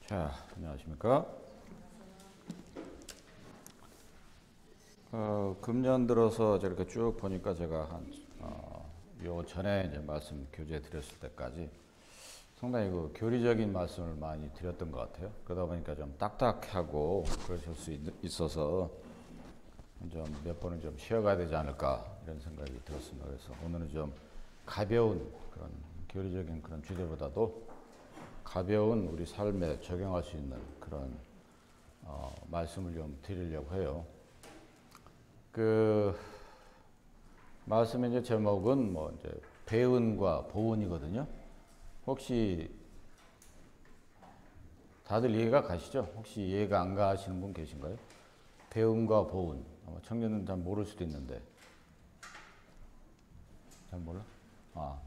자, 안녕하십니까. 금년 들어서 저렇게 쭉 보니까 제가 요 전에 이제 말씀 교재 드렸을 때까지 상당히 그 교리적인 말씀을 많이 드렸던 것 같아요. 그러다 보니까 좀 딱딱하고 그러실 수 있어서 좀 몇 번은 좀 쉬어가야 되지 않을까 이런 생각이 들었습니다. 그래서 오늘은 좀 가벼운 그런 교리적인 그런 주제보다도 가벼운 우리 삶에 적용할 수 있는 그런 말씀을 좀 드리려고 해요. 그 말씀의 이제 제목은 뭐 이제 배은과 보은이거든요. 혹시 다들 이해가 가시죠? 혹시 이해가 안 가시는 분 계신가요? 배은과 보은. 청년은 잘 모를 수도 있는데. 잘 몰라? 아,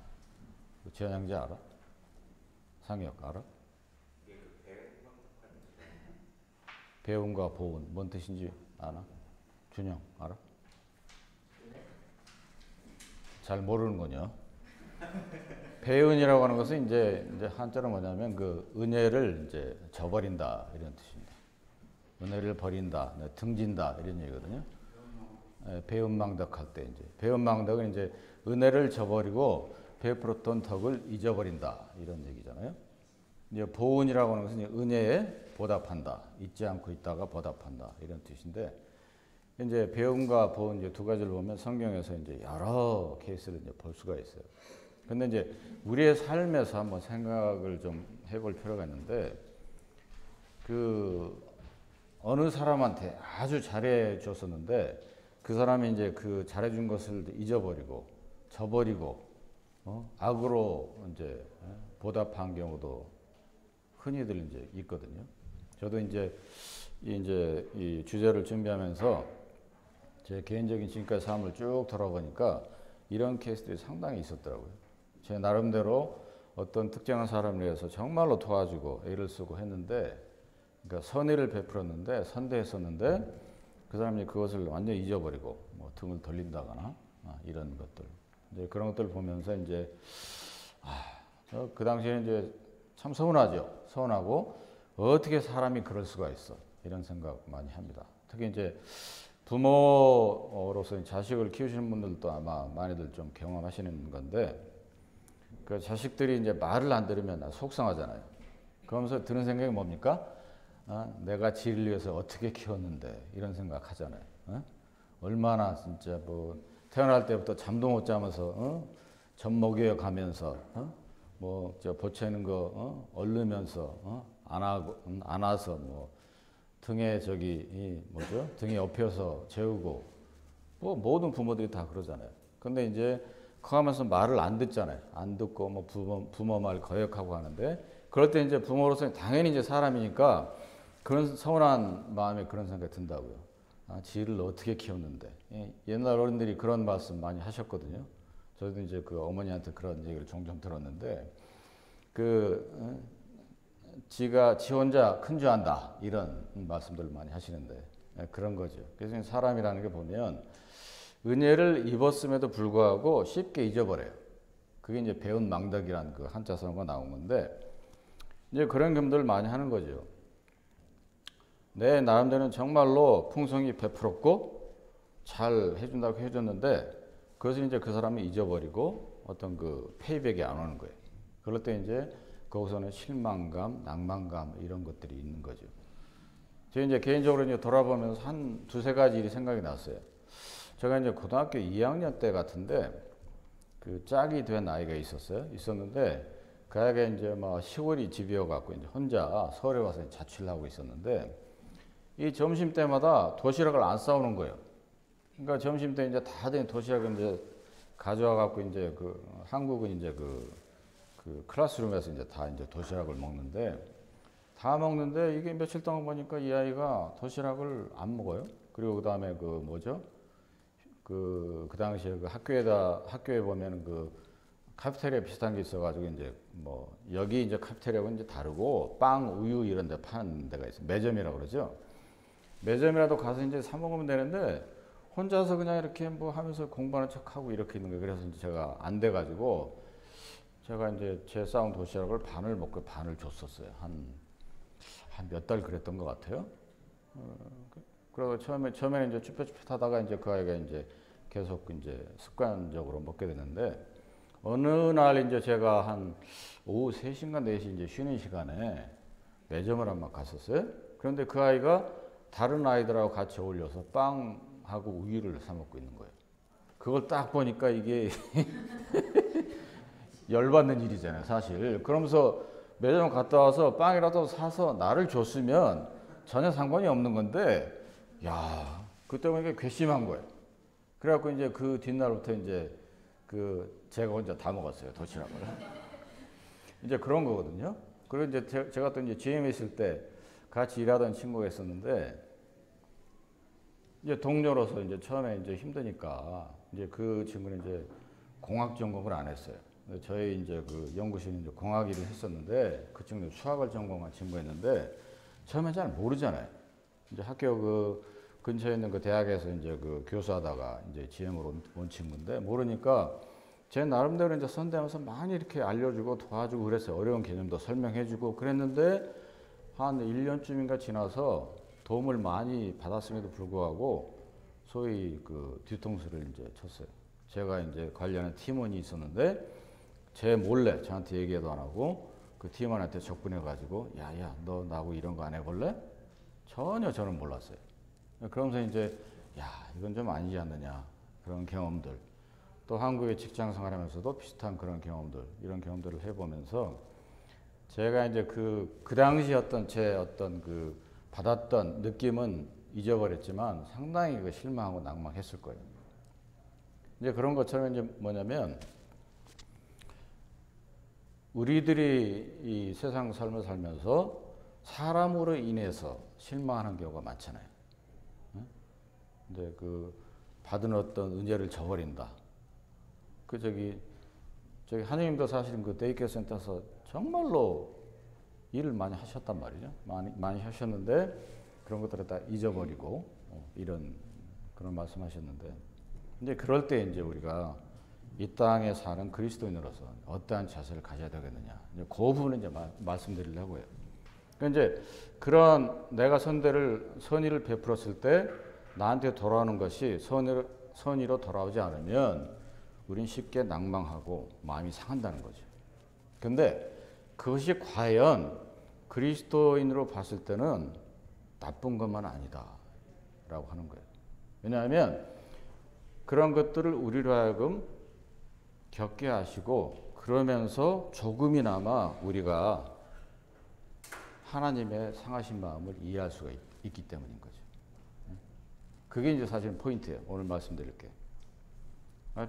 지현 형제 알아? 상혁 알아? 배은과 보은 뭔 뜻인지 아나? 준영 알아? 잘 모르는군요. 배은이라고 하는 것은 이제 한자로 뭐냐면 그 은혜를 이제 저버린다 이런 뜻입니다. 은혜를 버린다, 등진다 이런 얘기거든요. 배은망덕할 때 이제 배은망덕은 이제 은혜를 저버리고 베풀었던 덕을 잊어버린다 이런 얘기잖아요. 이제 보은이라고 하는 것은 은혜에 보답한다, 잊지 않고 있다가 보답한다 이런 뜻인데 이제 배은과 보은 이제 두 가지를 보면 성경에서 이제 여러 케이스를 이제 볼 수가 있어요. 근데 이제 우리의 삶에서 한번 생각을 좀 해볼 필요가 있는데 그 어느 사람한테 아주 잘해 줬었는데 그 사람이 이제 그 잘해준 것을 잊어버리고 저버리고 악으로 이제 보답한 경우도 흔히들 이제 있거든요. 저도 이제 이 주제를 준비하면서 제 개인적인 지금까지 삶을 쭉 돌아보니까 이런 케이스들이 상당히 있었더라고요. 제 나름대로 어떤 특정한 사람을 위해서 정말로 도와주고 애를 쓰고 했는데, 그러니까 선의를 베풀었는데 선대했었는데 그 사람이 그것을 완전히 잊어버리고 뭐 등을 돌린다거나 이런 것들, 이제 그런 것들을 보면서 이제 그 당시에 이제 참 서운하죠. 서운하고 어떻게 사람이 그럴 수가 있어 이런 생각 많이 합니다. 특히 이제 부모로서 자식을 키우시는 분들도 아마 많이들 좀 경험하시는 건데, 그 자식들이 이제 말을 안 들으면 속상하잖아요. 그러면서 드는 생각이 뭡니까? 내가 지를 위해서 어떻게 키웠는데 이런 생각 하잖아요. 얼마나 진짜 뭐 태어날 때부터 잠도 못 자면서 젖 먹여 가면서 뭐 저 보채는 거 얼르면서 안아서 뭐 등에 뭐죠? 등에 업혀서 재우고 뭐 모든 부모들이 다 그러잖아요. 근데 이제 커가면서 말을 안 듣잖아요. 안 듣고 뭐 부모 말 거역하고 하는데, 그럴 때 이제 부모로서 당연히 이제 사람이니까 그런 서운한 마음에 그런 생각이 든다고요. 지를 어떻게 키웠는데. 옛날 어른들이 그런 말씀 많이 하셨거든요. 저도 이제 그 어머니한테 그런 얘기를 종종 들었는데, 지가 지 혼자 큰 줄 안다 이런 말씀들을 많이 하시는데 그런 거죠. 그래서 사람이라는 게 보면 은혜를 입었음에도 불구하고 쉽게 잊어버려요. 그게 이제 배은망덕이라는 그 한자성어가 나온 건데, 이제 그런 경험들을 많이 하는 거죠. 내 나름대로는 정말로 풍성히 베풀었고 잘 해준다고 해줬는데 그것을 이제 그 사람이 잊어버리고 어떤 그 페이백이 안 오는 거예요. 그럴 때 이제 거기서는 실망감, 낭만감 이런 것들이 있는 거죠. 제가 이제 개인적으로 이제 돌아보면서 한 두세 가지 일이 생각이 났어요. 제가 이제 고등학교 2학년 때 같은데 그 짝이 된 아이가 있었는데 그 아이가 이제 막 시골이 집이어 갖고 이제 혼자 서울에 와서 자취를 하고 있었는데 이 점심 때마다 도시락을 안 싸오는 거예요. 그러니까 점심 때 이제 다들 도시락을 이제 가져와 갖고 이제 한국은 이제 그 클래스룸에서 이제 다 이제 도시락을 먹는데 이게 며칠 동안 보니까 이 아이가 도시락을 안 먹어요. 그리고 그 다음에 그 당시에 학교에 보면 그 카페테리아 비슷한 게 있어가지고 이제 뭐 여기 이제 카페테리아하고 이제 다르고 빵, 우유 이런 데 파는 데가 있어요. 매점이라고 그러죠. 매점이라도 가서 이제 사 먹으면 되는데 혼자서 그냥 이렇게 뭐 하면서 공부하는 척하고 이렇게 있는 거예요. 그래서 이제 제가 안 돼가지고 제가 이제 제 싸운 도시락을 반을 먹고 반을 줬었어요. 한 몇 달 그랬던 것 같아요. 그리고 처음에는 이제 쭈뼛쭈뼛 하다가 이제 그 아이가 이제 계속 이제 습관적으로 먹게 됐는데, 어느 날 이제 제가 한 오후 3시인가 4시 이제 쉬는 시간에 매점을 한번 갔었어요. 그런데 그 아이가 다른 아이들하고 같이 어울려서 빵하고 우유를 사 먹고 있는 거예요. 그걸 딱 보니까 이게 열받는 일이잖아요, 사실. 그러면서 매점 갔다 와서 빵이라도 사서 나를 줬으면 전혀 상관이 없는 건데, 야, 그때 보니까 괘씸한 거예요. 그래갖고 이제 그 뒷날부터 이제 제가 혼자 다 먹었어요, 도시락을. 이제 그런 거거든요. 그리고 이제 제가 또 이제 GM에 있을 때 같이 일하던 친구가 있었는데, 이제 동료로서 이제 처음에 이제 힘드니까 이제 그 친구는 이제 공학 전공을 안 했어요. 저희 이제 그 연구실에 이제 공학 일을 했었는데, 그 친구는 수학을 전공한 친구였는데 처음에 잘 모르잖아요. 이제 학교 그 근처에 있는 그 대학에서 이제 그 교수하다가 이제 GM으로 온 친구인데, 모르니까 제 나름대로 이제 선대하면서 많이 이렇게 알려주고 도와주고 그랬어요. 어려운 개념도 설명해주고 그랬는데, 한 1년쯤인가 지나서 도움을 많이 받았음에도 불구하고 소위 그 뒤통수를 이제 쳤어요. 제가 이제 관련한 팀원이 있었는데 제 몰래 저한테 얘기도 안 하고 그 팀원한테 접근해가지고, 야야 너 나하고 이런 거 안 해볼래? 전혀 저는 몰랐어요. 그러면서 이제 야 이건 좀 아니지 않느냐, 그런 경험들, 또 한국의 직장 생활하면서도 비슷한 그런 경험들, 이런 경험들을 해보면서 제가 이제 그 당시 제 어떤 그 받았던 느낌은 잊어버렸지만 상당히 그 실망하고 낭망했을 거예요. 이제 그런 것처럼 이제 뭐냐면, 우리들이 이 세상 삶을 살면서 사람으로 인해서 실망하는 경우가 많잖아요. 근데 그 받은 어떤 은혜를 저버린다. 저기 하느님도 사실은 그 데이케어 센터에서 정말로 일을 많이 하셨단 말이죠. 많이 하셨는데 그런 것들을 다 잊어버리고 이런 그런 말씀하셨는데, 이제 그럴 때 이제 우리가 이 땅에 사는 그리스도인으로서 어떠한 자세를 가져야 되겠느냐, 이제 그 부분을 이제 말씀드리려고 해요. 그러니까 이제 그런 내가 선의를 베풀었을 때 나한테 돌아오는 것이 선의로 돌아오지 않으면 우린 쉽게 낭망하고 마음이 상한다는 거죠. 근데 그것이 과연 그리스도인으로 봤을 때는 나쁜 것만 아니다라고 하는 거예요. 왜냐하면 그런 것들을 우리로 하여금 겪게 하시고, 그러면서 조금이나마 우리가 하나님의 상하신 마음을 이해할 수가 있기 때문인 거죠. 그게 이제 사실 포인트예요. 오늘 말씀드릴 게.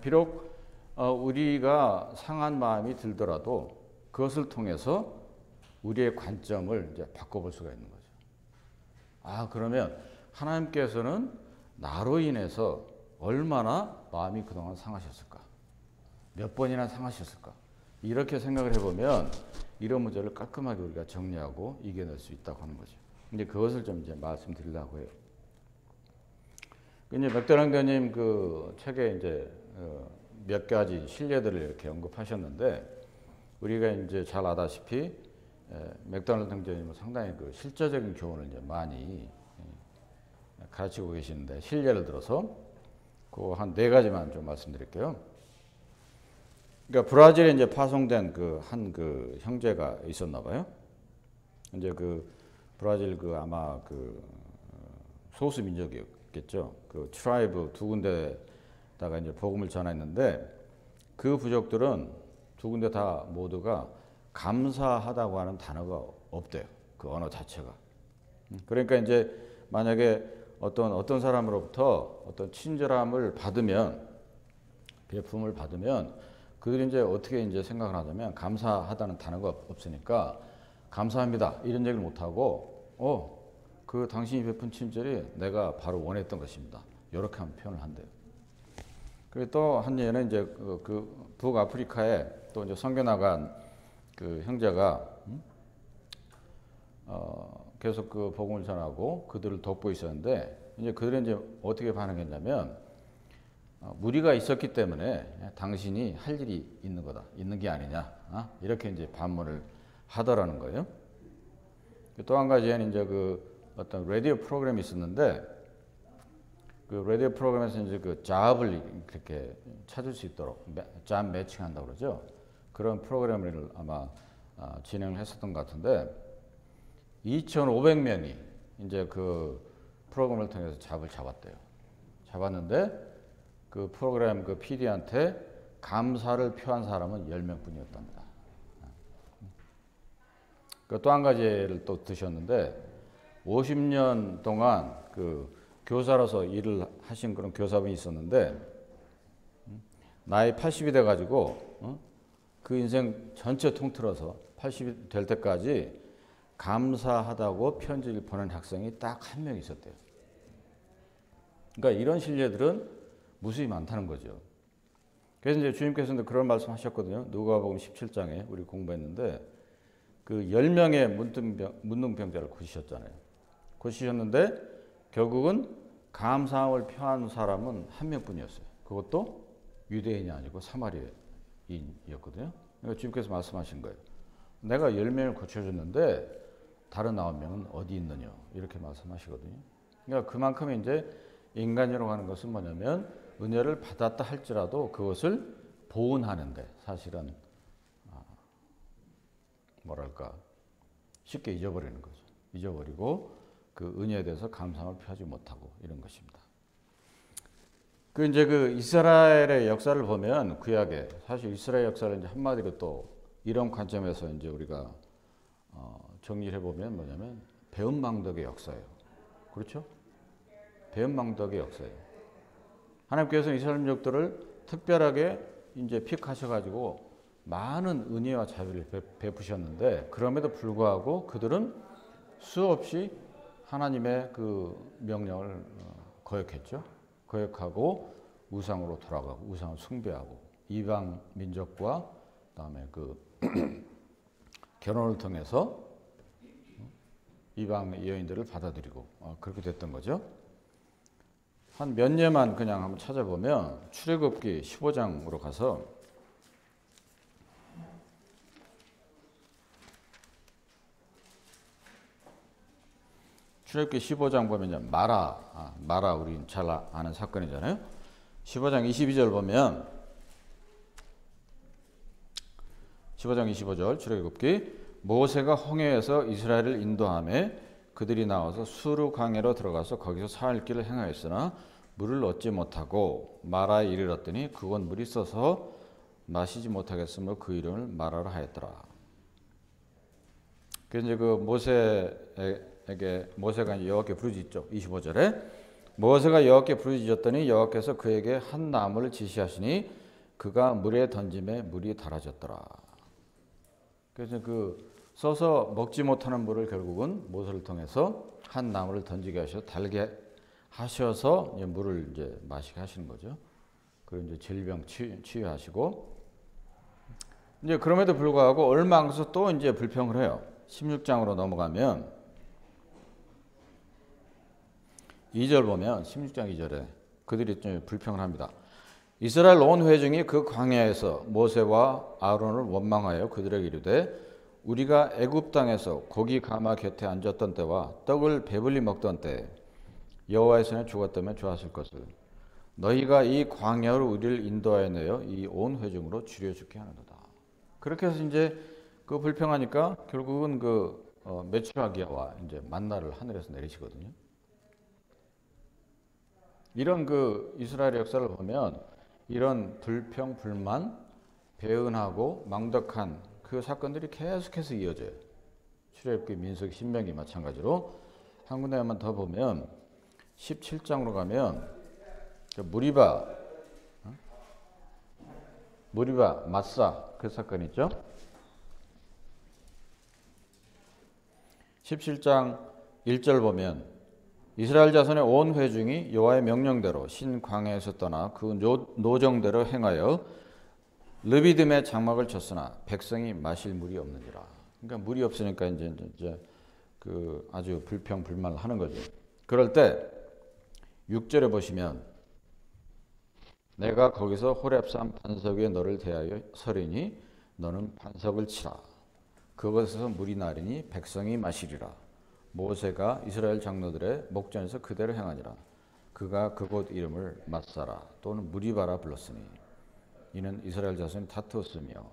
비록 우리가 상한 마음이 들더라도 그것을 통해서 우리의 관점을 이제 바꿔볼 수가 있는 거죠. 그러면 하나님께서는 나로 인해서 얼마나 마음이 그동안 상하셨을까? 몇 번이나 상하셨을까? 이렇게 생각을 해보면 이런 문제를 깔끔하게 우리가 정리하고 이겨낼 수 있다고 하는 거죠. 근데 그것을 좀 이제 말씀드리려고 해요. 이제 맥도날드 교님 그 책에 이제 몇 가지 신뢰들을 이렇게 언급하셨는데, 우리가 이제 잘 아다시피 맥도날드 형제님은 상당히 그 실제적인 교훈을 이제 많이 가르치고 계시는데, 실례를 들어서 그 한 4가지만 좀 말씀드릴게요. 그러니까 브라질에 이제 파송된 한 형제가 있었나 봐요. 이제 브라질 아마 소수 민족이었겠죠. 트라이브 2군데다가 이제 복음을 전했는데, 그 부족들은 2군데 다 모두가 감사하다고 하는 단어가 없대요. 그 언어 자체가. 그러니까 이제 만약에 어떤 사람으로부터 어떤 친절함을 받으면, 베품을 받으면 그들이 이제 어떻게 이제 생각을 하냐면, 감사하다는 단어가 없으니까 감사합니다 이런 얘기를 못 하고, 당신이 베푼 친절이 내가 바로 원했던 것입니다, 이렇게 하면 표현을 한대요. 그리고 또 한 예는 이제 북아프리카에 또 이제 선교 나간 그 형제가 계속 그 복음을 전하고 그들을 돕고 있었는데, 이제 그들은 이제 어떻게 반응했냐면, 무리가 있었기 때문에 당신이 할 일이 있는 거다, 있는 게 아니냐, 이렇게 이제 반문을 하더라는 거예요. 또 한 가지는 이제 그 어떤 라디오 프로그램이 있었는데 그 라디오 프로그램에서 이제 그 잡을 이렇게 찾을 수 있도록 잡 매칭한다고 그러죠. 그런 프로그램을 아마 진행을 했었던 것 같은데 2,500명이 이제 그 프로그램을 통해서 잡을 잡았대요. 잡았는데 그 프로그램 그 PD한테 감사를 표한 사람은 10명뿐이었답니다. 그 또 한 가지를 또 드셨는데 50년 동안 그 교사로서 일을 하신 그런 교사분이 있었는데 나이 80이 돼 가지고 그 인생 전체 통틀어서 80이 될 때까지 감사하다고 편지를 보낸 학생이 딱 한 명 있었대요. 그러니까 이런 신뢰들은 무수히 많다는 거죠. 그래서 이제 주님께서는 그런 말씀 하셨거든요. 누가복음 17장에 우리 공부했는데 그 10명의 문둥병자를 고치셨잖아요. 고치셨는데 결국은 감사함을 표한 사람은 한 명뿐이었어요. 그것도 유대인이 아니고 사마리아인이었거든요. 그러니까 주님께서 말씀하신 거예요. 내가 10명을 고쳐줬는데 다른 9명은 어디 있느냐 이렇게 말씀하시거든요. 그러니까 그만큼 이제 인간이라고 하는 것은 뭐냐면 은혜를 받았다 할지라도 그것을 보은하는데 사실은 뭐랄까 쉽게 잊어버리는 거죠. 잊어버리고 그 은혜에 대해서 감사함을 표하지 못하고 이런 것입니다. 그 이제 그 이스라엘의 역사를 보면 구약에 사실 이스라엘 역사를 이제 한마디로 또 이런 관점에서 이제 우리가 정리해 보면 뭐냐면 배은망덕의 역사예요. 그렇죠? 배은망덕의 역사예요. 하나님께서 이스라엘 민족들을 특별하게 이제 픽하셔가지고 많은 은혜와 자비를 베푸셨는데 그럼에도 불구하고 그들은 수없이 하나님의 그 명령을 거역했죠. 거역하고 우상으로 돌아가고 우상을 숭배하고 이방 민족과 그다음에 그 결혼을 통해서 이방 여인들을 받아들이고 그렇게 됐던 거죠. 한 몇 년만 그냥 한번 찾아보면 출애굽기 15장으로 가서 출애굽기 15장 보면 마라 우리 잘 아는 사건이잖아요. 15장 22절 보면 15장 25절 출애굽기 모세가 홍해에서 이스라엘을 인도하며 그들이 나와서 수르 강에로 들어가서 거기서 사흘 길을 행하였으나 물을 얻지 못하고 마라에 이르렀더니 그곳 물이 써서 마시지 못하겠으므로 그 이름을 마라라 하였더라. 그래서 이제 그 모세가 여호와께 부르짖죠. 25절에 모세가 여호와께 부르짖었더니 여호와께서 그에게 한 나무를 지시하시니 그가 물에 던짐에 물이 달아졌더라. 그래서 그 써서 먹지 못하는 물을 결국은 모세를 통해서 한 나무를 던지게 하셔서 달게 하셔서 물을 이제 마시게 하시는 거죠. 그리고 이제 질병 치유하시고 이제 그럼에도 불구하고 얼마 안 가서 또 이제 불평을 해요. 16장으로 넘어가면 2절 보면 16장 2절에 그들이 좀 불평을 합니다. 이스라엘 온 회중이 그 광야에서 모세와 아론을 원망하여 그들에게 이르되 우리가 애굽 땅에서 고기 가마 곁에 앉았던 때와 떡을 배불리 먹던 때 여호와의 손에 죽었다면 좋았을 것을 너희가 이 광야로 우리를 인도하여 내어 이 온 회중으로 죽여 죽게 하는도다. 그렇게 해서 이제 그 불평하니까 결국은 그 메추라기야와 이제 만나를 하늘에서 내리시거든요. 이런 그 이스라엘의 역사를 보면 이런 불평, 불만, 배은하고 망덕한 그 사건들이 계속해서 이어져요. 출애굽기, 민수기, 신명기 마찬가지로 한 군데만 더 보면 17장으로 가면 무리바 마사 그 사건 있죠. 17장 1절 보면 이스라엘 자손의 온 회중이 여호와의 명령대로 신광야에서 떠나 그 노정대로 행하여 르비딤의 장막을 쳤으나 백성이 마실 물이 없느니라. 그러니까 물이 없으니까 이제 그 아주 불평 불만을 하는 거죠. 그럴 때 6절에 보시면 내가 거기서 호렙산 반석 위에 너를 대하여 서리니 너는 반석을 치라. 그것에서 물이 나리니 백성이 마시리라. 모세가 이스라엘 장로들의 목전에서 그대로 행하니라. 그가 그곳 이름을 맛사라 또는 무리바라 불렀으니 이는 이스라엘 자손이 다투었으며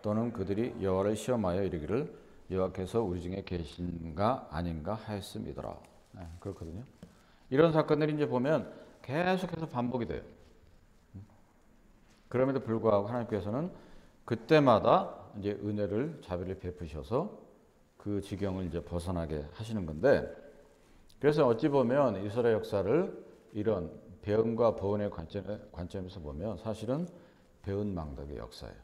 또는 그들이 여호와를 시험하여 이르기를 여호와께서 우리 중에 계신가 아닌가 하였음이더라. 그렇거든요. 이런 사건들이 이제 보면 계속해서 반복이 돼요. 그럼에도 불구하고 하나님께서는 그때마다 이제 은혜를 자비를 베푸셔서 그 지경을 이제 벗어나게 하시는 건데, 그래서 어찌 보면 이스라엘 역사를 이런 배은과 보은의 관점에서 보면 사실은 배은망덕의 역사예요.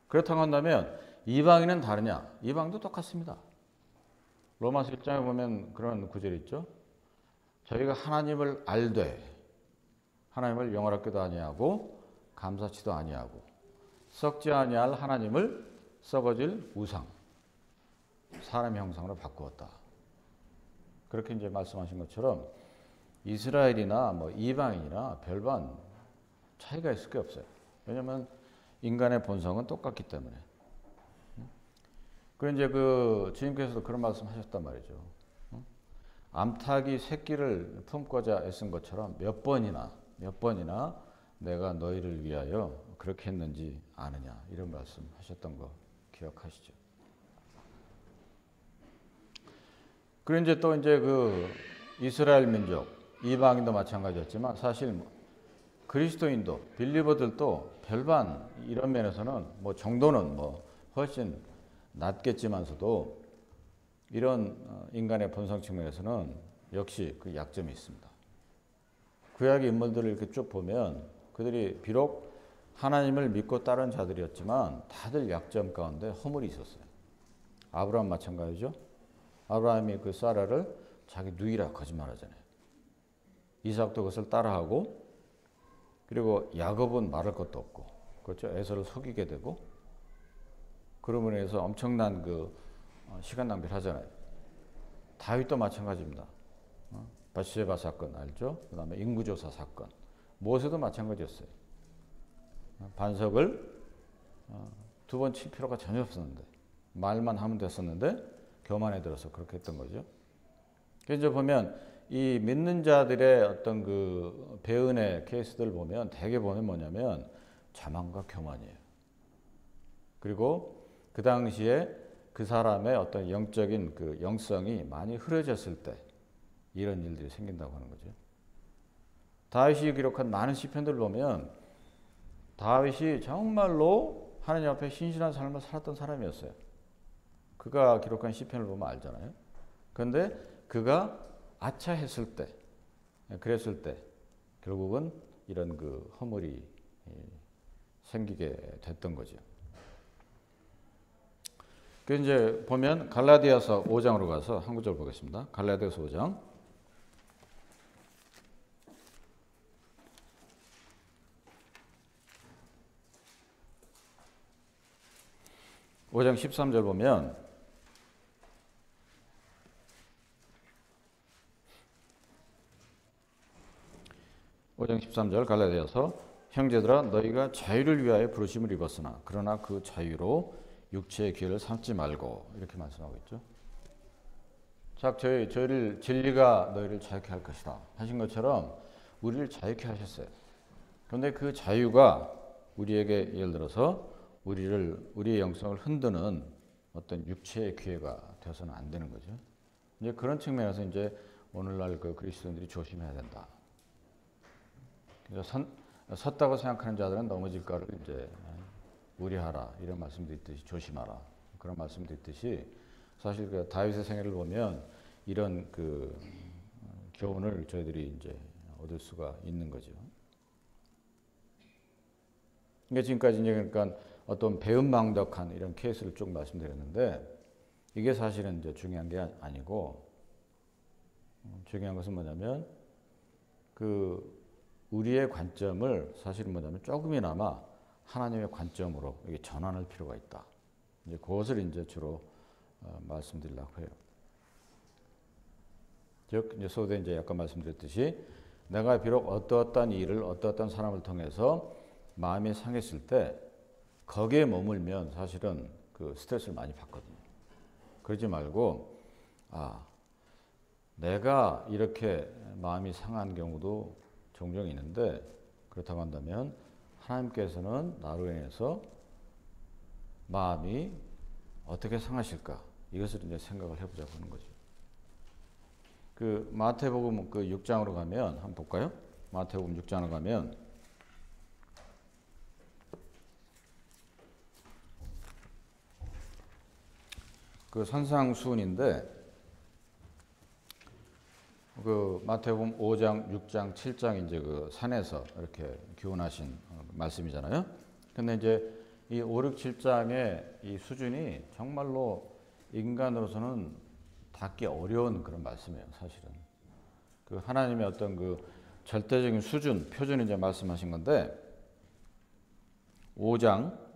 그렇다고 한다면 이방인은 다르냐? 이방도 똑같습니다. 로마서 1장에 보면 그런 구절이 있죠. 저희가 하나님을 알되 하나님을 영원하게도 아니하고 감사치도 아니하고 썩지 아니할 하나님을 썩어질 우상 사람 형상으로 바꾸었다. 그렇게 이제 말씀하신 것처럼 이스라엘이나 뭐 이방인이나 별반 차이가 있을 게 없어요. 왜냐하면 인간의 본성은 똑같기 때문에. 그리고 이제 그 주님께서도 그런 말씀하셨단 말이죠. 암탉이 새끼를 품고자 애쓴 것처럼 몇 번이나 내가 너희를 위하여 그렇게 했는지 아느냐, 이런 말씀하셨던 거 기억하시죠? 그리고 이제 또 이제 그 이스라엘 민족, 이방인도 마찬가지였지만 사실 그리스도인도 빌리버들도 별반 이런 면에서는 뭐 정도는 뭐 훨씬 낮겠지만서도 이런 인간의 본성 측면에서는 역시 그 약점이 있습니다. 구약의 인물들을 이렇게 쭉 보면 그들이 비록 하나님을 믿고 따른 자들이었지만 다들 약점 가운데 허물이 있었어요. 아브라함 마찬가지죠. 아브라함이 그 사라를 자기 누이라 거짓말하잖아요. 이삭도 그것을 따라하고, 그리고 야곱은 말할 것도 없고, 그렇죠. 에서를 속이게 되고, 그러므로 인해서 엄청난 그 시간 낭비를 하잖아요. 다윗도 마찬가지입니다. 바시세바 사건 알죠? 그 다음에 인구조사 사건. 모세도 마찬가지였어요. 반석을 두 번 칠 필요가 전혀 없었는데, 말만 하면 됐었는데 교만에 들어서 그렇게 했던 거죠. 그래서 이제 보면 이 믿는 자들의 어떤 그 배은의 케이스들 보면 대개 보면 뭐냐면 자만과 교만이에요. 그리고 그 당시에 그 사람의 어떤 영적인 그 영성이 많이 흐려졌을 때 이런 일들이 생긴다고 하는 거죠. 다윗이 기록한 많은 시편들을 보면 다윗이 정말로 하나님 앞에 신실한 삶을 살았던 사람이었어요. 그가 기록한 시편을 보면 알잖아요. 그런데 그가 아차했을 때, 그랬을 때 결국은 이런 그 허물이 생기게 됐던 거죠. 그 이제 보면 갈라디아서 5장으로 가서 한 구절 보겠습니다. 갈라디아서 5장. 5장 13절 보면 갈라디아서 형제들아 너희가 자유를 위하여 부르심을 입었으나 그러나 그 자유로 육체의 기회를 삼지 말고, 이렇게 말씀하고 있죠. 자, 저희를 진리가 너희를 자유케 할 것이다 하신 것처럼 우리를 자유케 하셨어요. 그런데 그 자유가 우리에게 예를 들어서 우리의 영성을 흔드는 어떤 육체의 기회가 되어서는 안 되는 거죠. 이제 그런 측면에서 이제 오늘날 그 그리스도인들이 조심해야 된다. 그래서 섰다고 생각하는 자들은 넘어질까를 이제 우려하라, 이런 말씀도 있듯이 조심하라, 그런 말씀도 있듯이 사실 그 다윗의 생애를 보면 이런 그 교훈을 저희들이 이제 얻을 수가 있는 거죠. 그러니까 지금까지 이제 그러니까 어떤 배은망덕한 이런 케이스를 쭉 말씀드렸는데 이게 사실은 이제 중요한 게 아니고 중요한 것은 뭐냐면 그 우리의 관점을 사실은 뭐냐면 조금이나마 하나님의 관점으로 이게 전환할 필요가 있다. 이제 그것을 이제 주로 말씀드리려고 해요. 즉 이제 소대 이제 약간 말씀드렸듯이 내가 비록 어떠한 일을 어떠한 사람을 통해서 마음이 상했을 때 거기에 머물면 사실은 그 스트레스를 많이 받거든요. 그러지 말고 내가 이렇게 마음이 상한 경우도 종종 있는데 그렇다고 한다면 하나님께서는 나로 인해서 마음이 어떻게 상하실까? 이것을 이제 생각을 해보자고 하는 거죠. 그 마태복음 그 6장으로 가면 한번 볼까요? 마태복음 6장으로 가면 그 산상수훈인데 그 마태복음 5장, 6장, 7장 이제 그 산에서 이렇게 기원하신 말씀이잖아요. 근데 이제 이 5, 6, 7장의 이 수준이 정말로 인간으로서는 닿기 어려운 그런 말씀이에요, 사실은. 그 하나님의 어떤 그 절대적인 수준, 표준을 이제 말씀하신 건데 5장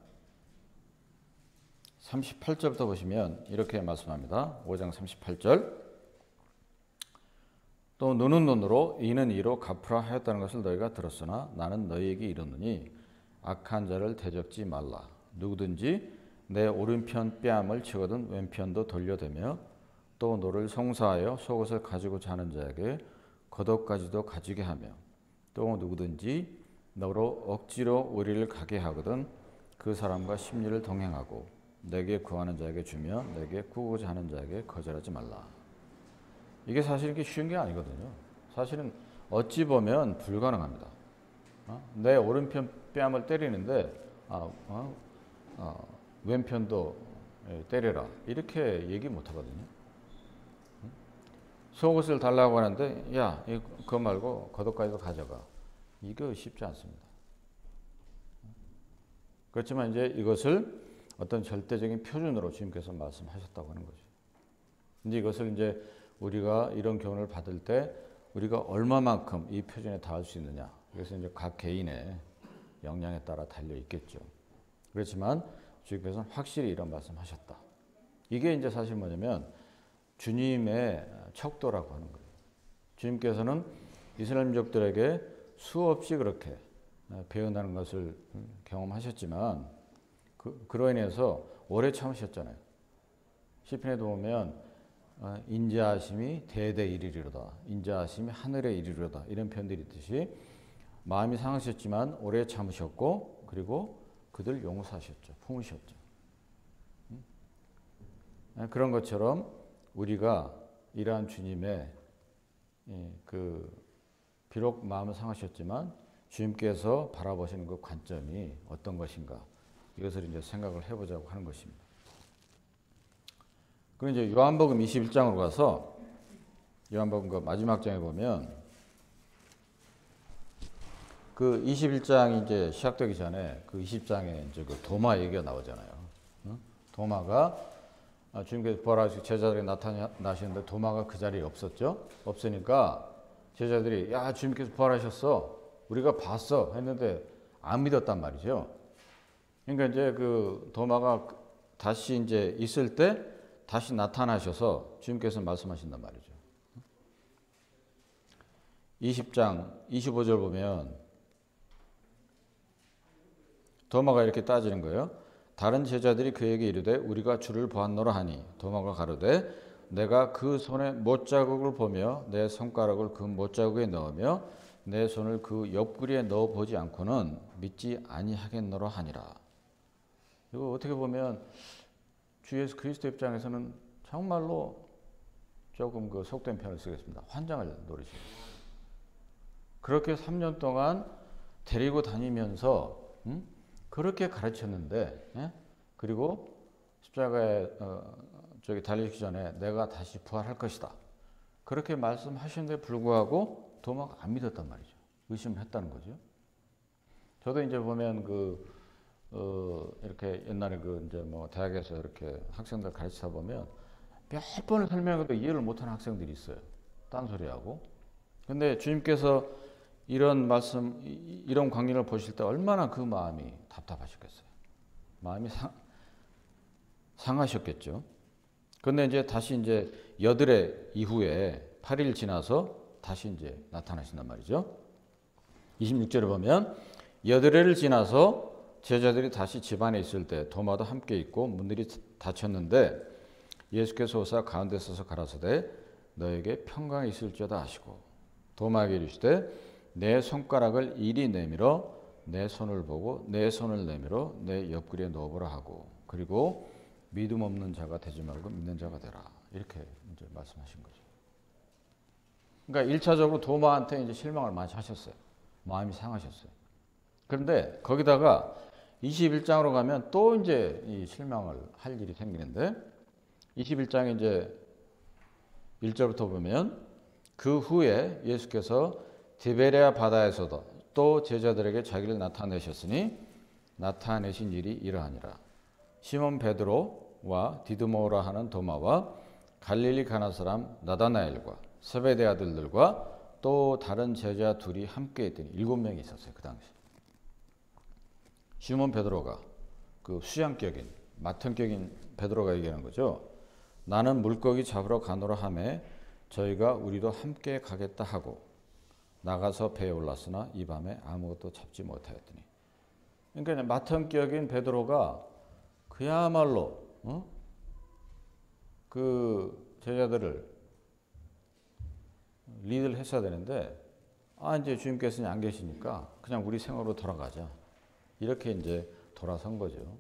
38절부터 보시면 이렇게 말씀합니다. 5장 38절. 또 눈은 눈으로 이는 이로 갚으라 하였다는 것을 너희가 들었으나 나는 너희에게 이르노니 악한 자를 대적지 말라. 누구든지 내 오른편 뺨을 치거든 왼편도 돌려대며 또 너를 송사하여 속옷을 가지고 자는 자에게 겉옷까지도 가지게 하며 또 누구든지 너로 억지로 우리를 가게 하거든 그 사람과 심리를 동행하고 내게 구하는 자에게 주며 내게 구고자 하는 자에게 거절하지 말라. 이게 사실 이렇게 쉬운 게 아니거든요. 사실은 어찌 보면 불가능합니다. 내 오른편 뺨을 때리는데 왼편도 때려라 이렇게 얘기 못 하거든요. 속옷을 달라고 하는데 야 그거 말고 겉옷까지도 가져가. 이거 쉽지 않습니다. 그렇지만 이제 이것을 어떤 절대적인 표준으로 주님께서 말씀하셨다고 하는 거죠. 근데 이것을 이제 우리가 이런 교훈을 받을 때 우리가 얼마만큼 이 표준에 닿을 수 있느냐. 그래서 이제 각 개인의 역량에 따라 달려 있겠죠. 그렇지만 주님께서는 확실히 이런 말씀하셨다. 이게 이제 사실 뭐냐면 주님의 척도라고 하는 거예요. 주님께서는 이스라엘 민족들에게 수없이 그렇게 배운다는 것을 경험하셨지만 그로 인해서 오래 참으셨잖아요. 시편에도 보면 인자하심이 대대 이르리로다. 인자하심이 하늘에 이르리로다. 이런 표현들이 있듯이 마음이 상하셨지만 오래 참으셨고 그리고 그들 용서하셨죠. 품으셨죠. 그런 것처럼 우리가 이러한 주님의 그 비록 마음을 상하셨지만 주님께서 바라보시는 그 관점이 어떤 것인가 이것을 이제 생각을 해보자고 하는 것입니다. 그리고 이제 요한복음 21장으로 가서 요한복음 그 마지막 장에 보면 그 21장이 이제 시작되기 전에 그 20장에 이제 그 도마 얘기가 나오잖아요. 도마가 주님께서 부활하시고 제자들이 나타나시는데 도마가 그 자리에 없었죠. 없으니까 제자들이 야 주님께서 부활하셨어. 우리가 봤어 했는데 안 믿었단 말이죠. 그러니까 이제 그 도마가 다시 이제 있을 때 다시 나타나셔서 주님께서 말씀하신단 말이죠. 20장 25절 보면 도마가 이렇게 따지는 거예요. 다른 제자들이 그에게 이르되 우리가 주를 보았노라 하니 도마가 가로되 내가 그 손의 못자국을 보며 내 손가락을 그 못자국에 넣으며 내 손을 그 옆구리에 넣어보지 않고는 믿지 아니하겠노라 하니라. 이거 어떻게 보면 주 예수 그리스도 입장에서는 정말로 조금 그 속된 표현을 쓰겠습니다. 환장을 노리십니다. 그렇게 3년 동안 데리고 다니면서 그렇게 가르쳤는데 그리고 십자가에 달리기 전에 내가 다시 부활할 것이다. 그렇게 말씀하시는데 불구하고 도마가 안 믿었단 말이죠. 의심을 했다는 거죠. 저도 이제 보면 이렇게 옛날에 이제 뭐 대학에서 이렇게 학생들 가르치다 보면 몇 번을 설명해도 이해를 못하는 학생들이 있어요. 딴소리하고. 근데 주님께서 이런 말씀, 이런 광경을 보실 때 얼마나 그 마음이 답답하셨겠어요. 마음이 상하셨겠죠. 근데 이제 다시 이제 여드레 이후에 8일 지나서 다시 이제 나타나신단 말이죠. 26절에 보면 여드레를 지나서 제자들이 다시 집안에 있을 때 도마도 함께 있고 문들이 닫혔는데 예수께서 오사 가운데 서서 가라사대 너에게 평강이 있을지어다 하시고 도마에게 이르시되 내 손가락을 이리 내밀어 내 손을 보고 내 손을 내밀어 내 옆구리에 넣어보라 하고 그리고 믿음 없는 자가 되지 말고 믿는 자가 되라 이렇게 이제 말씀하신 거죠. 그러니까 1차적으로 도마한테 이제 실망을 많이 하셨어요. 마음이 상하셨어요. 그런데 거기다가 21장으로 가면 또 이제 이 실망을 할 일이 생기는데 21장에 이제 1절부터 보면 그 후에 예수께서 디베레아 바다에서도 또 제자들에게 자기를 나타내셨으니 나타내신 일이 이러하니라. 시몬 베드로와 디드모라 하는 도마와 갈릴리 가나 사람 나다나엘과 세베대 아들들과 또 다른 제자 둘이 함께 있더니 7명이 있었어요. 그 당시. 시몬 베드로가 그 수양격인 마턴격인 베드로가 얘기하는 거죠. 나는 물고기 잡으러 가노라 하매 저희가 우리도 함께 가겠다 하고 나가서 배에 올랐으나 이 밤에 아무것도 잡지 못하였더니. 그러니까 마턴격인 베드로가 그야말로 그 제자들을 리드를 했어야 되는데 이제 주님께서는 안 계시니까 그냥 우리 생활로 돌아가자. 이렇게 이제 돌아선 거죠.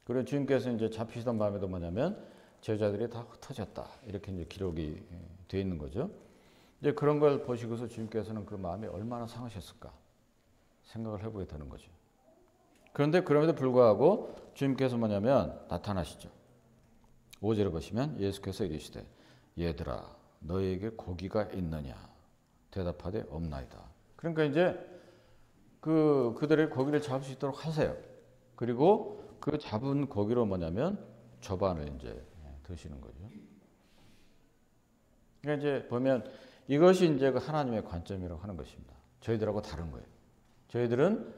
그리고 주님께서 이제 잡히시던 밤에도 뭐냐면 제자들이 다 흩어졌다. 이렇게 이제 기록이 되어 있는 거죠. 이제 그런 걸 보시고서 주님께서는 그 마음이 얼마나 상하셨을까 생각을 해보게 되는 거죠. 그런데 그럼에도 불구하고 주님께서 뭐냐면 나타나시죠. 5절에 보시면 예수께서 이르시되 얘들아 너희에게 고기가 있느냐 대답하되 없나이다. 그러니까 이제 그들의 고기를 잡을 수 있도록 하세요. 그리고 그 잡은 고기로 뭐냐면 저반을 이제 드시는 거죠. 그러니까 이제 보면 이것이 이제 그 하나님의 관점이라고 하는 것입니다. 저희들하고 다른 거예요. 저희들은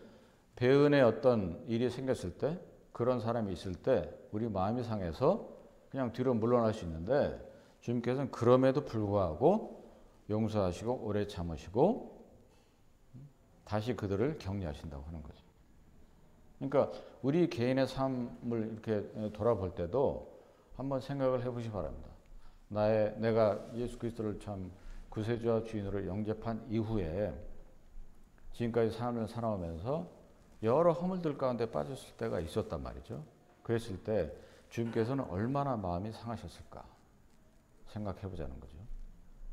배은의 어떤 일이 생겼을 때 그런 사람이 있을 때 우리 마음이 상해서 그냥 뒤로 물러날 수 있는데 주님께서는 그럼에도 불구하고 용서하시고 오래 참으시고 다시 그들을 격려하신다고 하는 거죠. 그러니까 우리 개인의 삶을 이렇게 돌아볼 때도 한번 생각을 해보시기 바랍니다. 내가 예수 그리스도를 참 구세주와 주인으로 영접한 이후에 지금까지 삶을 살아오면서 여러 허물들 가운데 빠졌을 때가 있었단 말이죠. 그랬을 때 주님께서는 얼마나 마음이 상하셨을까 생각해 보자는 거죠.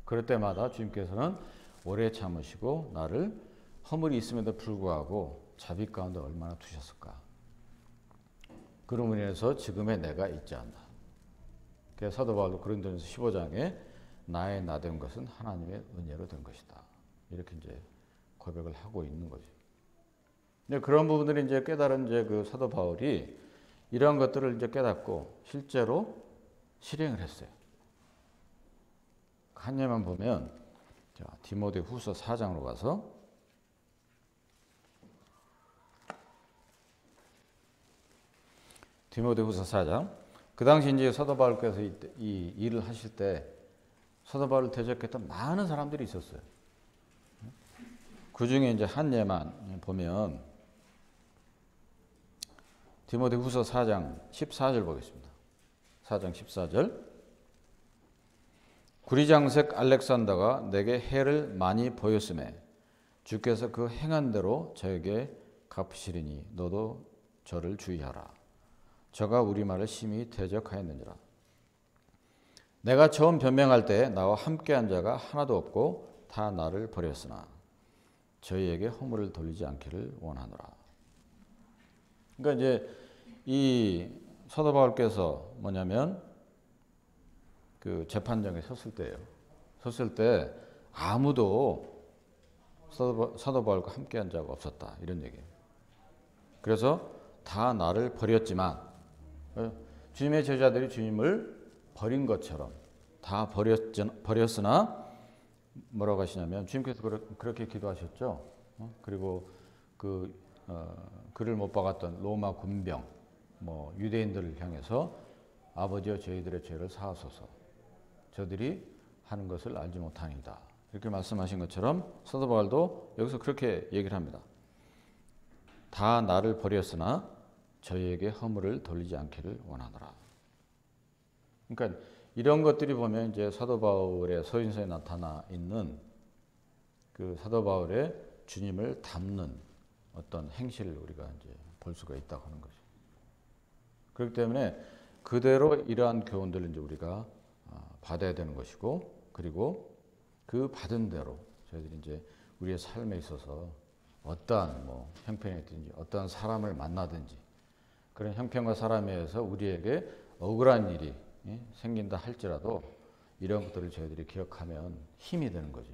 그럴 때마다 주님께서는 오래 참으시고 나를 허물이 있음에도 불구하고 자비 가운데 얼마나 두셨을까. 그러므로 인해서 지금의 내가 있지 않나. 그래서 사도 바울도 고린도전서 15장에 나의 나 된 것은 하나님의 은혜로 된 것이다. 이렇게 이제 고백을 하고 있는 거죠. 근데 그런 부분들이 이제 깨달은 이제 그 사도 바울이 이러한 것들을 이제 깨닫고 실제로 실행을 했어요. 한 예만 보면 자, 디모데후서 4장으로 가서 디모데후서 4장. 그 당시 이제 사도 바울께서 이 일을 하실 때 사도 바울을 대적했던 많은 사람들이 있었어요. 그 중에 이제 한 예만 보면 디모데후서 4장 14절 보겠습니다. 4장 14절. 구리장색 알렉산더가 내게 해를 많이 보였음에 주께서 그 행한 대로 저에게 갚으시리니 너도 저를 주의하라. 저가 우리 말을 심히 대적하였느니라. 내가 처음 변명할 때 나와 함께한 자가 하나도 없고 다 나를 버렸으나 저희에게 허물을 돌리지 않기를 원하노라. 그러니까 이제 이 사도 바울께서 뭐냐면 그 재판정에 섰을 때예요. 섰을 때 아무도 사도 바울과 함께한 자가 없었다 이런 얘기예요. 그래서 다 나를 버렸지만 주님의 제자들이 주님을 버린 것처럼 다 버렸으나 뭐라고 하시냐면 주님께서 그렇게 기도하셨죠. 그리고 그를 못 박았던 로마 군병, 유대인들을 향해서 아버지여 저희들의 죄를 사하소서. 저들이 하는 것을 알지 못하니이다. 이렇게 말씀하신 것처럼 사도 바울도 여기서 그렇게 얘기를 합니다. 다 나를 버렸으나 저희에게 허물을 돌리지 않기를 원하노라. 그러니까 이런 것들이 보면 이제 사도 바울의 서신서에 나타나 있는 그 사도 바울의 주님을 닮는 어떤 행실을 우리가 이제 볼 수가 있다고 하는 거죠. 그렇기 때문에 그대로 이러한 교훈들을 이제 우리가 받아야 되는 것이고, 그리고 그 받은 대로 저희들이 이제 우리의 삶에 있어서 어떠한 뭐 형편이 있든지 어떠한 사람을 만나든지 그런 형편과 사람에 의해서 우리에게 억울한 일이 생긴다 할지라도 이런 것들을 저희들이 기억하면 힘이 되는 거죠.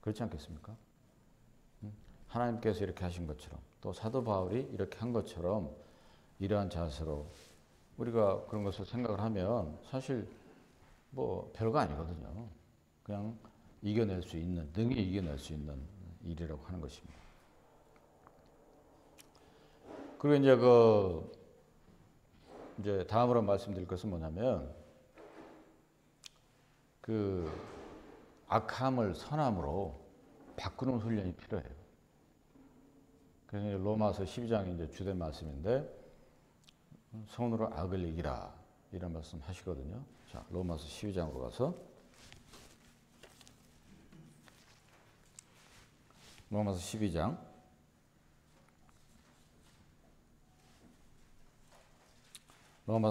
그렇지 않겠습니까? 하나님께서 이렇게 하신 것처럼 또 사도 바울이 이렇게 한 것처럼 이러한 자세로 우리가 그런 것을 생각을 하면 사실 뭐 별거 아니거든요. 그냥 이겨낼 수 있는, 능히 이겨낼 수 있는 일이라고 하는 것입니다. 그리고 이제 다음으로 말씀드릴 것은 뭐냐면 그 악함을 선함으로 바꾸는 훈련이 필요해요. 그래서 로마서 12장이 이제 주된 말씀인데 손으로 악을 이기라 이런 말씀 하시거든요. 자, 로마서 12장으로 가서 로마서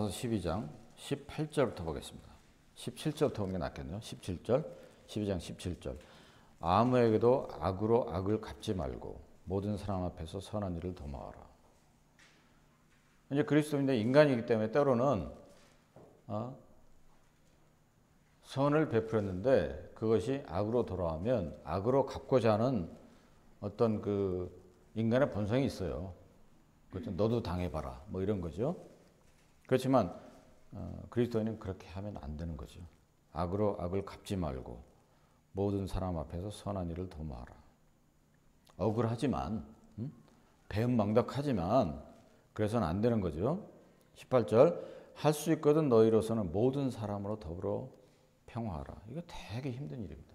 12장 18절부터 보겠습니다. 17절부터 보는 게 낫겠네요. 17절, 12장 17절. 아무에게도 악으로 악을 갚지 말고 모든 사람 앞에서 선한 일을 도모하라. 이제 그리스도인의 인간이기 때문에 때로는 선을 베풀었는데 그것이 악으로 돌아오면 악으로 갚고자 하는 어떤 그 인간의 본성이 있어요. 그렇죠? 너도 당해봐라. 뭐 이런 거죠. 그렇지만 그리스도인은 그렇게 하면 안 되는 거죠. 악으로 악을 갚지 말고 모든 사람 앞에서 선한 일을 도모하라. 억울하지만 배은망덕하지만 그래서는 안 되는 거죠. 18절 할 수 있거든 너희로서는 모든 사람으로 더불어 평화하라. 이거 되게 힘든 일입니다.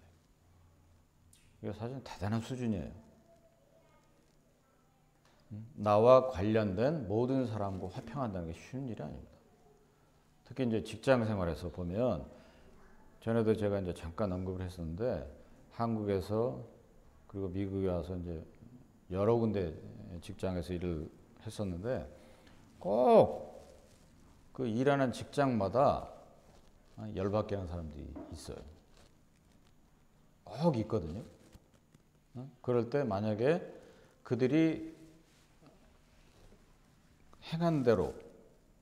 이거 사실 대단한 수준이에요. 나와 관련된 모든 사람과 화평한다는 게 쉬운 일이 아닙니다. 특히 이제 직장 생활에서 보면 전에도 제가 이제 잠깐 언급을 했었는데 한국에서 그리고 미국에 와서 이제 여러 군데 직장에서 일을 했었는데 꼭 그 일하는 직장마다 열받게 하는 사람들이 있어요. 꼭 있거든요. 그럴 때 만약에 그들이 행한 대로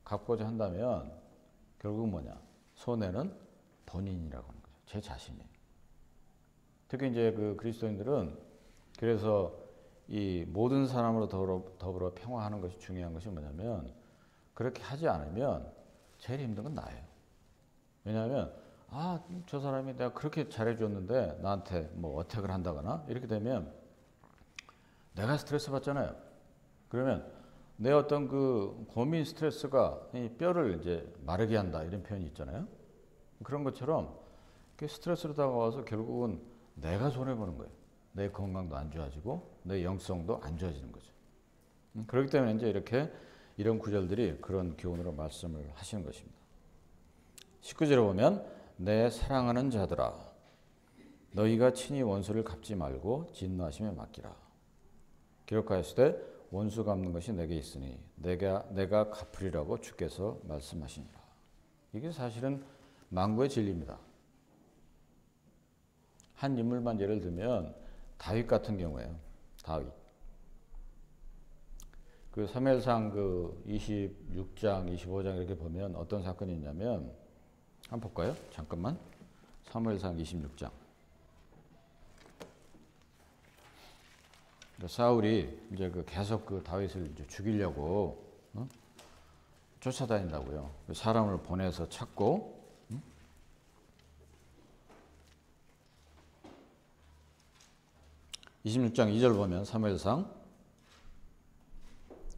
갚고자 한다면 결국 뭐냐? 손해는 본인이라고 하는 거죠. 제 자신이에요. 특히 이제 그 그리스도인들은 그래서 이 모든 사람으로 더불어 평화하는 것이 중요한 것이 뭐냐면 그렇게 하지 않으면 제일 힘든 건 나예요. 왜냐하면 저 사람이 내가 그렇게 잘해줬는데 나한테 뭐 어택을 한다거나 이렇게 되면 내가 스트레스 받잖아요. 그러면 내 어떤 그 고민 스트레스가 이 뼈를 이제 마르게 한다 이런 표현이 있잖아요. 그런 것처럼 스트레스로 다가와서 결국은 내가 손해보는 거예요. 내 건강도 안 좋아지고 내 영성도 안 좋아지는 거죠. 그렇기 때문에 이제 이런 구절들이 그런 교훈으로 말씀을 하시는 것입니다. 19절에 보면 내 사랑하는 자들아 너희가 친히 원수를 갚지 말고 진노하심에 맡기라. 기록하였으되 원수 갚는 것이 내게 있으니 내가 갚으리라고 주께서 말씀하시니라. 이게 사실은 만구의 진리입니다. 한 인물만 예를 들면 다윗 같은 경우에요. 다윗. 그 사무엘상 그 26장, 25장 이렇게 보면 어떤 사건이 있냐면 한번 볼까요? 잠깐만. 사무엘상 26장. 사울이 이제 계속 그 다윗을 이제 죽이려고 쫓아다닌다고요. 사람을 보내서 찾고 26장 2절 보면 사무엘상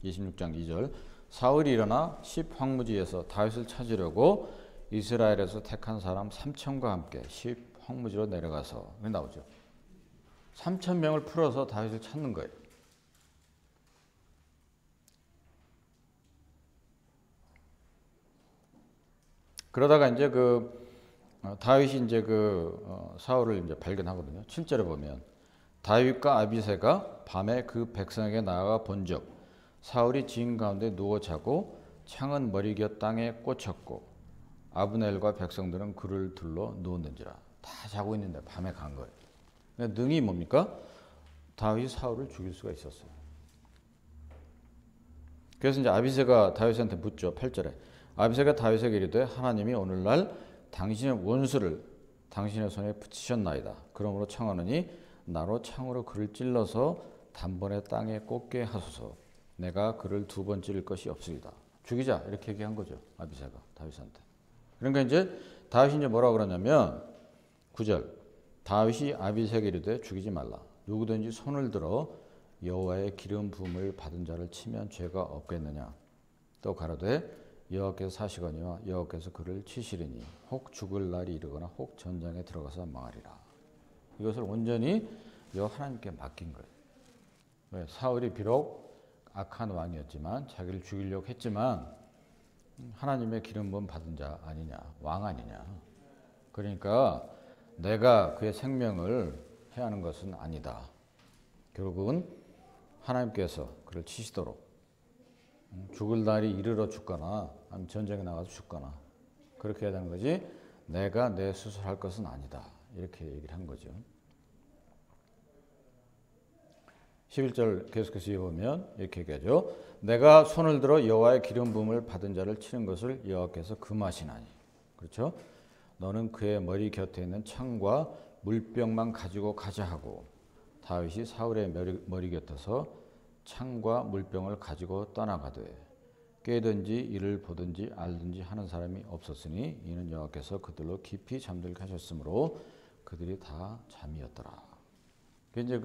26장 2절 사울이 일어나 십 황무지에서 다윗을 찾으려고 이스라엘에서 택한 사람 3천과 함께 십 황무지로 내려가서 나오죠. 3천 명을 풀어서 다윗을 찾는 거예요. 그러다가 이제 다윗이 이제 사울을 이제 발견하거든요. 7절에 보면 다윗과 아비새가 밤에 그 백성에게 나아가 본즉 사울이 지인 가운데 누워 자고 창은 머리곁 땅에 꽂혔고 아브넬과 백성들은 그를 둘러 누웠는지라. 다 자고 있는데 밤에 간 거예요. 그러니까 능히 뭡니까? 다윗이 사울을 죽일 수가 있었어요. 그래서 이제 아비새가 다윗한테 묻죠. 8절에 아비새가 다윗에게 이르되 하나님이 오늘날 당신의 원수를 당신의 손에 붙이셨나이다. 그러므로 청하노니 나로 창으로 그를 찔러서 단번에 땅에 꽂게 하소서. 내가 그를 2번 찌를 것이 없으리다. 죽이자 이렇게 얘기한 거죠. 아비새가 다윗한테. 그러니까 이제 다윗이 이제 뭐라고 그러냐면 9절 다윗이 아비새에게 이르되 죽이지 말라. 누구든지 손을 들어 여호와의 기름 부음을 받은 자를 치면 죄가 없겠느냐. 또 가로되 여호와께서 사시거니와 여호와께서 그를 치시리니 혹 죽을 날이 이르거나 혹 전장에 들어가서 망하리라. 이것을 온전히 여호와 하나님께 맡긴 거예요. 왜? 사울이 비록 악한 왕이었지만 자기를 죽이려고 했지만 하나님의 기름 부음 받은 자 아니냐, 왕 아니냐. 그러니까 내가 그의 생명을 해하는 것은 아니다. 결국은 하나님께서 그를 치시도록 죽을 날이 이르러 죽거나 아니면 전쟁에 나가서 죽거나 그렇게 해야 되는 거지 내가 내 스스로 할 것은 아니다. 이렇게 얘기를 한 거죠. 11절 계속해서 읽어보면 이렇게 얘기하죠. 내가 손을 들어 여호와의 기름 부음을 받은 자를 치는 것을 여호와께서 금하시나니. 그렇죠? 너는 그의 머리 곁에 있는 창과 물병만 가지고 가자 하고 다윗이 사울의 머리 곁에서 창과 물병을 가지고 떠나가되 깨든지 이를 보든지 알든지 하는 사람이 없었으니 이는 여호와께서 그들로 깊이 잠들게 하셨으므로 그들이 다 잠이었더라. 이제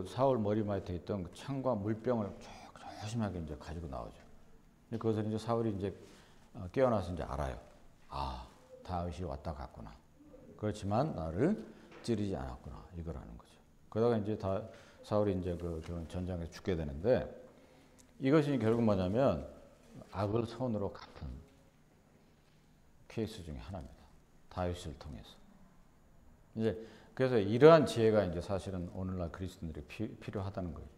사울 머리맡에 있던 그 창과 물병을 조심하게 이제 가지고 나오죠. 그것을 이제 사울이 이제 깨어나서 이제 알아요. 아, 다윗이 왔다 갔구나. 그렇지만 나를 찌르지 않았구나. 이거라는 거죠. 그러다가 이제 사울이 이제 전장에서 죽게 되는데 이것이 결국 뭐냐면 악을 선으로 갚은 케이스 중에 하나입니다. 다윗을 통해서. 이제 그래서 이러한 지혜가 이제 사실은 오늘날 그리스도인들이 필요하다는 거예요.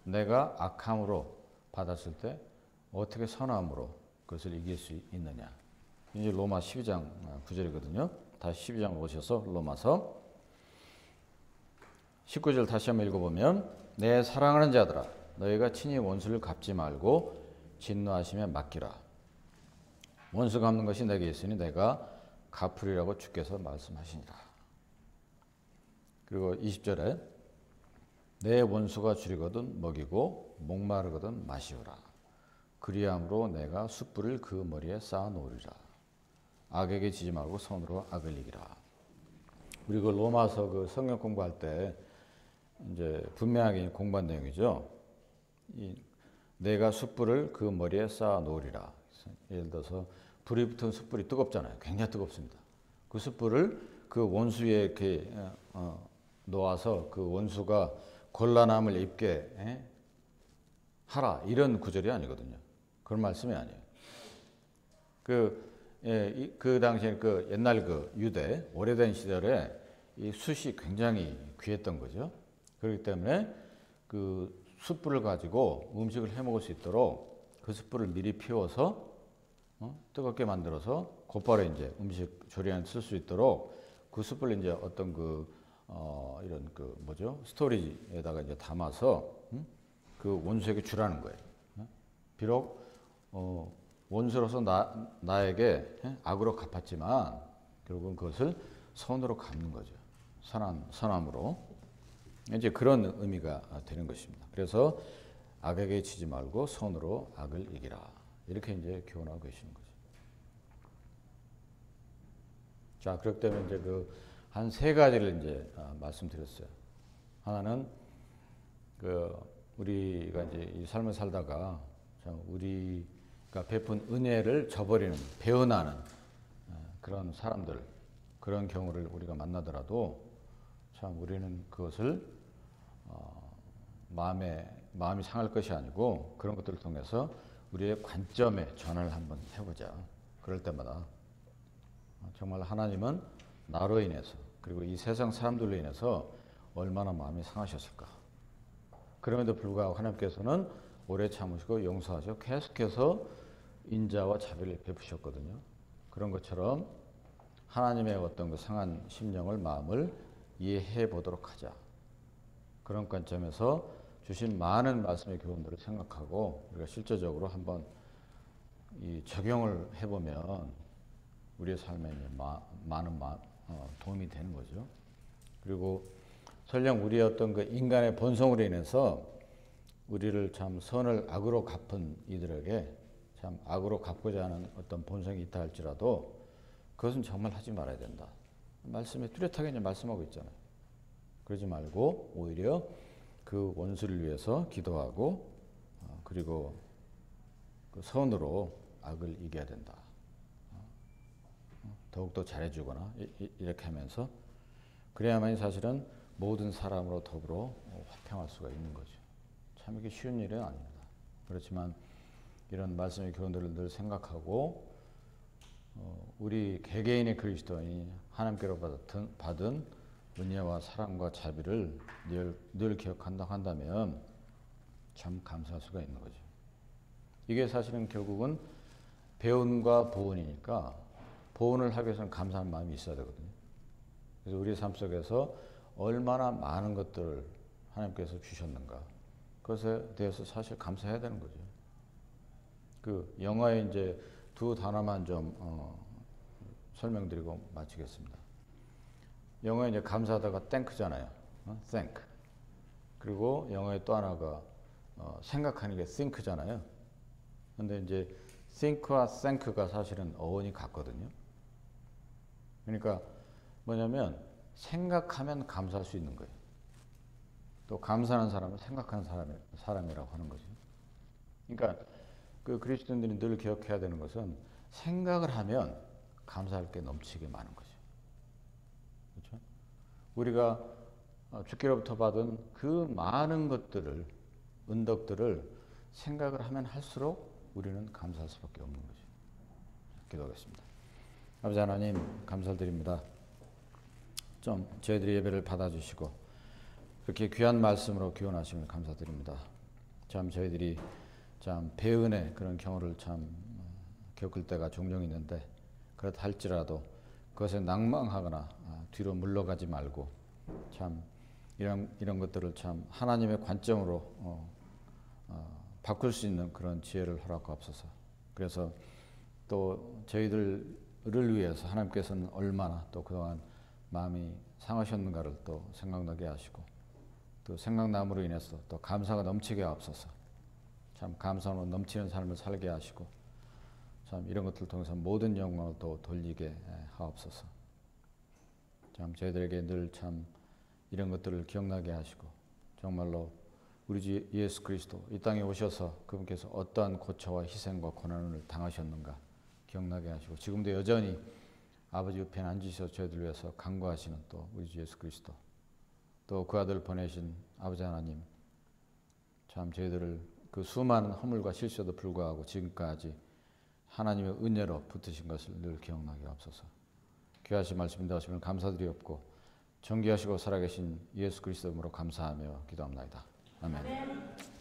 내가 악함으로 받았을 때 어떻게 선함으로 그것을 이길 수 있느냐. 이제 로마 12장 9절이거든요. 다시 12장 오셔서 로마서 19절 다시 한번 읽어보면 내 사랑하는 자들아 너희가 친히 원수를 갚지 말고 진노하심에 맡기라. 원수 갚는 것이 내게 있으니 내가 갚으리라고 주께서 말씀하시니라. 그리고 20절에 내 원수가 줄이거든 먹이고 목마르거든 마시오라. 그리함으로 내가 숯불을 그 머리에 쌓아 놓으리라. 악에게 지지 말고 손으로 악을 이기라. 그리고 로마서 성경 공부할 때 이제 분명하게 공부한 내용이죠. 내가 숯불을 그 머리에 쌓아 놓으리라. 예를 들어서 불이 붙은 숯불이 뜨겁잖아요. 굉장히 뜨겁습니다. 그 숯불을 그 원수에 이렇게 놓아서 그 원수가 곤란함을 입게 하라. 이런 구절이 아니거든요. 그런 말씀이 아니에요. 그 당시에 옛날 유대 오래된 시절에 이 숯이 굉장히 귀했던 거죠. 그렇기 때문에 그 숯불을 가지고 음식을 해 먹을 수 있도록 그 숯불을 미리 피워서 뜨겁게 만들어서 곧바로 이제 음식 조리에 쓸 수 있도록 그 숯불을 이제 어떤 이런 스토리지에다가 이제 담아서 그 원수에게 주라는 거예요. 비록 원수로서 나에게 악으로 갚았지만 결국은 그것을 선으로 갚는 거죠. 선함으로. 이제 그런 의미가 되는 것입니다. 그래서 악에게 지지 말고 선으로 악을 이기라. 이렇게 이제 교훈하고 계시는 거죠. 자, 그렇기 때문에 이제 한 3가지를 이제 말씀드렸어요. 하나는 우리가 이제 이 삶을 살다가 우리가 베푼 은혜를 저버리는, 배은하는 그런 사람들, 그런 경우를 우리가 만나더라도 참 우리는 그것을 마음이 상할 것이 아니고 그런 것들을 통해서 우리의 관점의 전환을 한번 해보자. 그럴 때마다 정말 하나님은 나로 인해서 그리고 이 세상 사람들로 인해서 얼마나 마음이 상하셨을까. 그럼에도 불구하고 하나님께서는 오래 참으시고 용서하시고 계속해서 인자와 자비를 베푸셨거든요. 그런 것처럼 하나님의 어떤 그 상한 심령을 마음을 이해해 보도록 하자. 그런 관점에서 주신 많은 말씀의 교훈들을 생각하고 우리가 실제적으로 한번 이 적용을 해보면 우리의 삶에 많은 도움이 되는 거죠. 그리고 설령 우리의 어떤 그 인간의 본성으로 인해서 우리를 참 선을 악으로 갚은 이들에게 참 악으로 갚고자 하는 어떤 본성이 있다 할지라도 그것은 정말 하지 말아야 된다. 말씀에 뚜렷하게 이제 말씀하고 있잖아요. 그러지 말고 오히려 그 원수를 위해서 기도하고 그리고 그 선으로 악을 이겨야 된다. 더욱더 잘해주거나 이렇게 하면서 그래야만이 사실은 모든 사람으로 더불어 화평할 수가 있는 거죠. 참 이게 쉬운 일은 아닙니다. 그렇지만 이런 말씀의 교훈들을 늘 생각하고 우리 개개인의 그리스도인이 하나님께로 받은 은혜와 사랑과 자비를 늘 기억한다 한다면 참 감사할 수가 있는 거죠. 이게 사실은 결국은 배운과 보은이니까 보은을 하기 위해서는 감사하는 마음이 있어야 되거든요. 그래서 우리 삶 속에서 얼마나 많은 것들을 하나님께서 주셨는가. 그것에 대해서 사실 감사해야 되는 거죠. 그 영어에 이제 두 단어만 좀 설명드리고 마치겠습니다. 영어에 이제 감사하다가 thank잖아요. thank. 그리고 영어에 또 하나가 생각하는 게 think잖아요. 근데 이제 think와 thank가 사실은 어원이 같거든요. 그러니까 뭐냐면 생각하면 감사할 수 있는 거예요. 또 감사하는 사람은 생각하는 사람이라고 하는 거죠. 그러니까 그 그리스도인들이 늘 기억해야 되는 것은 생각을 하면 감사할 게 넘치게 많은 거죠. 그렇죠? 우리가 주께로부터 받은 그 많은 것들을 은덕들을 생각을 하면 할수록 우리는 감사할 수밖에 없는 거죠. 기도하겠습니다. 아버지 하나님 감사드립니다. 좀 저희들이 예배를 받아주시고 그렇게 귀한 말씀으로 기원하심을 감사드립니다. 참 저희들이 참 배은의 그런 경우를 참 겪을 때가 종종 있는데 그렇다 할지라도 그것에 낭망하거나 뒤로 물러가지 말고 참 이런 것들을 참 하나님의 관점으로 바꿀 수 있는 그런 지혜를 허락하옵소서. 그래서 또 저희들을 위해서 하나님께서는 얼마나 또 그동안 마음이 상하셨는가를 또 생각나게 하시고 또 생각남으로 인해서 또 감사가 넘치게 하옵소서. 참 감사로 넘치는 삶을 살게 하시고 참 이런 것들을 통해서 모든 영광을 또 돌리게 하옵소서. 참 저희들에게 늘 참 이런 것들을 기억나게 하시고 정말로 우리 주 예수 그리스도 이 땅에 오셔서 그분께서 어떠한 고초와 희생과 고난을 당하셨는가 기억나게 하시고 지금도 여전히 아버지 옆에 앉으셔서 저희들 위해서 간구하시는 또 우리 주 예수 그리스도 또 그 아들 보내신 아버지 하나님 참 저희들을 그 수많은 허물과 실수에도 불구하고 지금까지 하나님의 은혜로 붙으신 것을 늘 기억나게 하옵소서. 귀하신 말씀 인도하심을 감사드리옵고 존귀하시고 살아계신 예수 그리스도 이름으로 감사하며 기도합니다. 아멘.